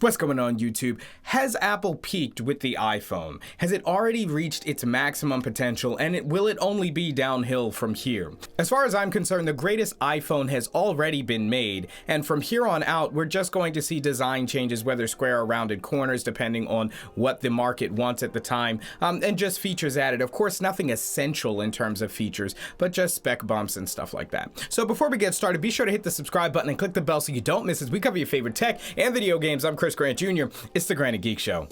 What's going on, YouTube? Has Apple peaked with the iPhone? Has it already reached its maximum potential, and will it only be downhill from here? As far as I'm concerned, the greatest iPhone has already been made, and from here on out, we're just going to see design changes, whether square or rounded corners, depending on what the market wants at the time, and just features added. Of course, nothing essential in terms of features, but just spec bumps and stuff like that. So before we get started, be sure to hit the subscribe button and click the bell so you don't miss as we cover your favorite tech and video games. I'm Chris Grant Jr. It's the Granted Geek Show.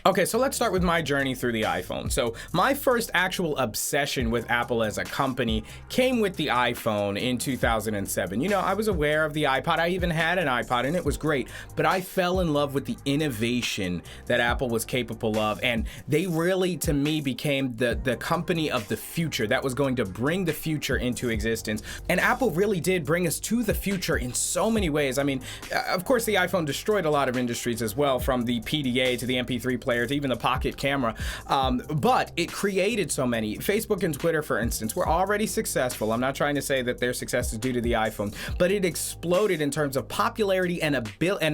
Okay, so let's start with my journey through the iPhone. So my first actual obsession with Apple as a company came with the iPhone in 2007. You know, I was aware of the iPod. I even had an iPod and it was great, but I fell in love with the innovation that Apple was capable of. And they really, to me, became the company of the future that was going to bring the future into existence. And Apple really did bring us to the future in so many ways. I mean, of course, the iPhone destroyed a lot of industries as well, from the PDA to the MP3 player, to even the pocket camera, but it created so many. Facebook and Twitter, for instance, were already successful. I'm not trying to say that their success is due to the iPhone, but it exploded in terms of popularity and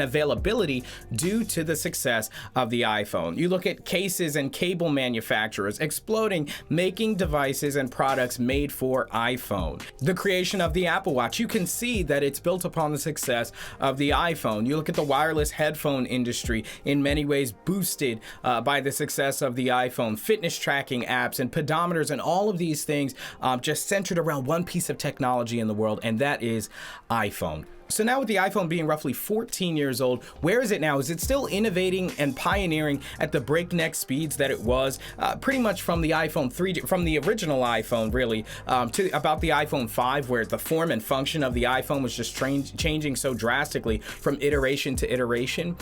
availability due to the success of the iPhone. You look at cases and cable manufacturers exploding, making devices and products made for iPhone. The creation of the Apple Watch, you can see that it's built upon the success of the iPhone. You look at the wireless headphone industry, in many ways boosted by the success of the iPhone. Fitness tracking apps and pedometers and all of these things just centered around one piece of technology in the world, and that is iPhone. So now with the iPhone being roughly 14 years old, where is it now? Is it still innovating and pioneering at the breakneck speeds that it was pretty much from the iPhone 3, from the original iPhone really, to about the iPhone 5, where the form and function of the iPhone was just changing so drastically from iteration to iteration?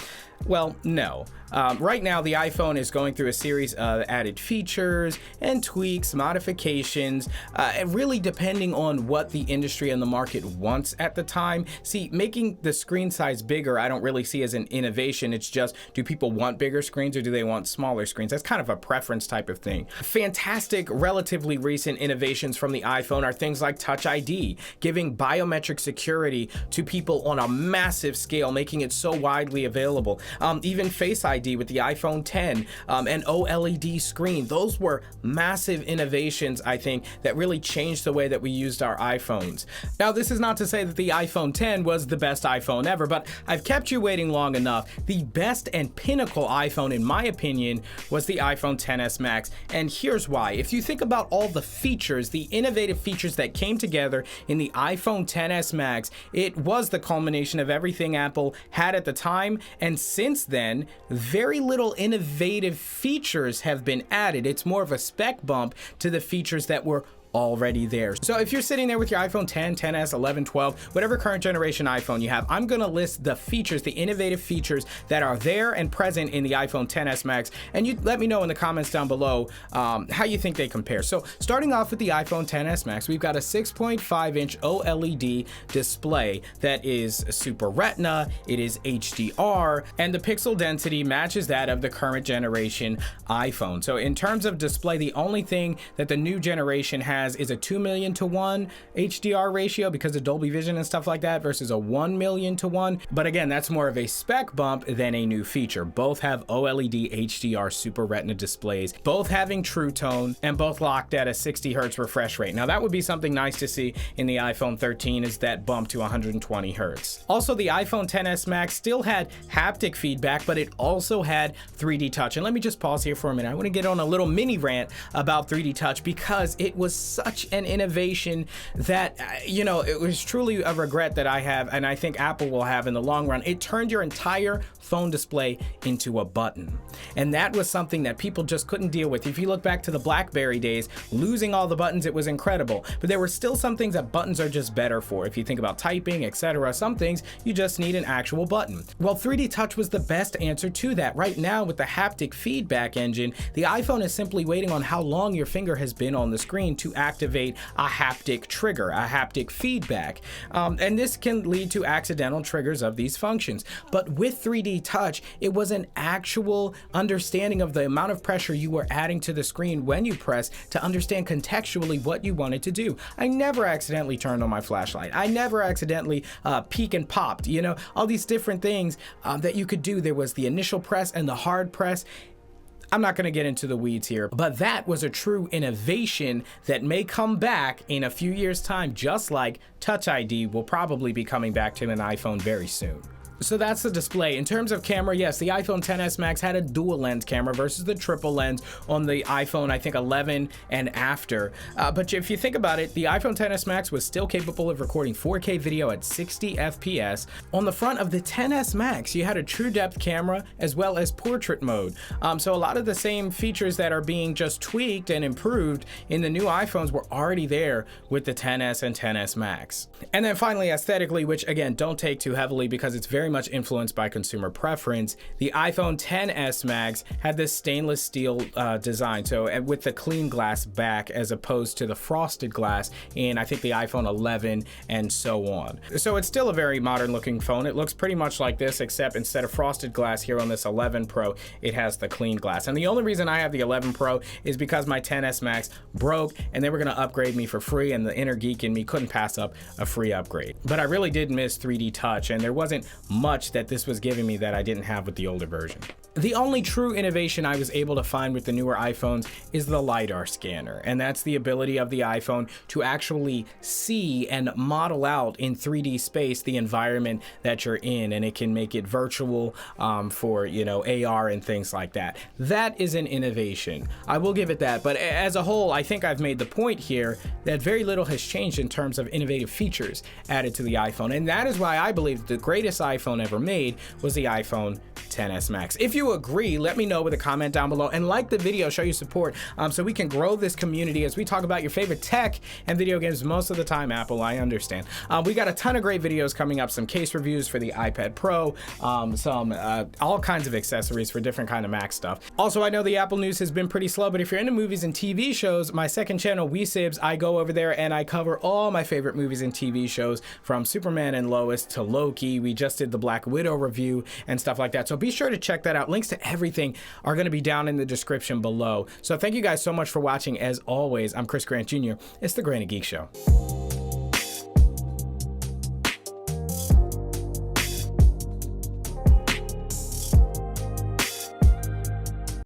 Well, no. Right now, the iPhone is going through a series of added features and tweaks, modifications, really depending on what the industry and the market wants at the time. See, making the screen size bigger, I don't really see as an innovation. It's just, do people want bigger screens or do they want smaller screens? That's kind of a preference type of thing. Fantastic, relatively recent innovations from the iPhone are things like Touch ID, giving biometric security to people on a massive scale, making it so widely available. Even Face ID with the iPhone 10 and OLED screen. Those were massive innovations, I think, that really changed the way that we used our iPhones. Now, this is not to say that the iPhone 10 was the best iPhone ever, but I've kept you waiting long enough. The best and pinnacle iPhone, in my opinion, was the iPhone XS Max, and here's why. If you think about all the features, the innovative features that came together in the iPhone XS Max, it was the culmination of everything Apple had at the time, and since then, very little innovative features have been added. It's more of a spec bump to the features that were already there. So if you're sitting there with your iPhone 10, 10s, 11, 12, whatever current generation iPhone you have, I'm gonna list the features, the innovative features that are there and present in the iPhone XS Max, and you let me know in the comments down below how you think they compare. So starting off with the iPhone XS Max, we've got a 6.5-inch OLED display that is Super Retina, it is HDR, and the pixel density matches that of the current generation iPhone. So in terms of display, the only thing that the new generation has is a 2 million to 1 HDR ratio because of Dolby Vision and stuff like that versus a 1 million to 1. But again, that's more of a spec bump than a new feature. Both have OLED HDR Super Retina displays, both having True Tone, and both locked at a 60 Hertz refresh rate. Now that would be something nice to see in the iPhone 13, is that bump to 120 Hertz. Also, the iPhone XS Max still had haptic feedback, but it also had 3D Touch. And let me just pause here for a minute. I want to get on a little mini rant about 3D Touch because it was such an innovation that, you know, it was truly a regret that I have, and I think Apple will have in the long run. It turned your entire phone display into a button. And that was something that people just couldn't deal with. If you look back to the BlackBerry days, losing all the buttons, it was incredible. But there were still some things that buttons are just better for. If you think about typing, etc., some things you just need an actual button. Well, 3D Touch was the best answer to that. Right now, with the haptic feedback engine, the iPhone is simply waiting on how long your finger has been on the screen to activate a haptic trigger, a haptic feedback. And this can lead to accidental triggers of these functions. But with 3D touch, it was an actual understanding of the amount of pressure you were adding to the screen when you press to understand contextually what you wanted to do. I never accidentally turned on my flashlight. I never accidentally peek and popped, you know, all these different things that you could do. There was the initial press and the hard press. I'm not going to get into the weeds here, but that was a true innovation that may come back in a few years' time, just like Touch ID will probably be coming back to an iPhone very soon. So that's the display. In terms of camera, yes, the iPhone XS Max had a dual lens camera versus the triple lens on the iPhone, I think 11 and after. But if you think about it, the iPhone XS Max was still capable of recording 4K video at 60 FPS. On the front of the XS Max, you had a true depth camera as well as portrait mode. So a lot of the same features that are being just tweaked and improved in the new iPhones were already there with the XS and XS Max. And then finally, aesthetically, which again, don't take too heavily because it's very much influenced by consumer preference, the iPhone XS Max had this stainless steel design, so with the clean glass back as opposed to the frosted glass in I think the iPhone 11 and so on. So it's still a very modern looking phone. It looks pretty much like this, except instead of frosted glass here on this 11 Pro, it has the clean glass. And the only reason I have the 11 Pro is because my XS Max broke and they were going to upgrade me for free, and the inner geek in me couldn't pass up a free upgrade. But I really did miss 3D touch, and there wasn't much that this was giving me that I didn't have with the older version. The only true innovation I was able to find with the newer iPhones is the LiDAR scanner, and that's the ability of the iPhone to actually see and model out in 3D space the environment that you're in, and it can make it virtual for, you know, AR and things like that. That is an innovation. I will give it that, but as a whole, I think I've made the point here that very little has changed in terms of innovative features added to the iPhone, and that is why I believe the greatest iPhone ever made was the iPhone XS Max. If you agree, let me know with a comment down below, and like the video, show your support so we can grow this community as we talk about your favorite tech and video games. Most of the time Apple, I understand. We got a ton of great videos coming up, some case reviews for the iPad Pro, some all kinds of accessories for different kind of Mac stuff. Also, I know the Apple news has been pretty slow, but if you're into movies and TV shows, my second channel, WeSibs, I go over there and I cover all my favorite movies and TV shows, from Superman and Lois to Loki. We just did the Black Widow review and stuff like that, so be sure to check that out. Links to everything are going to be down in the description below. So thank you guys so much for watching. As always, I'm Chris Grant Jr. It's the Granny Geek Show.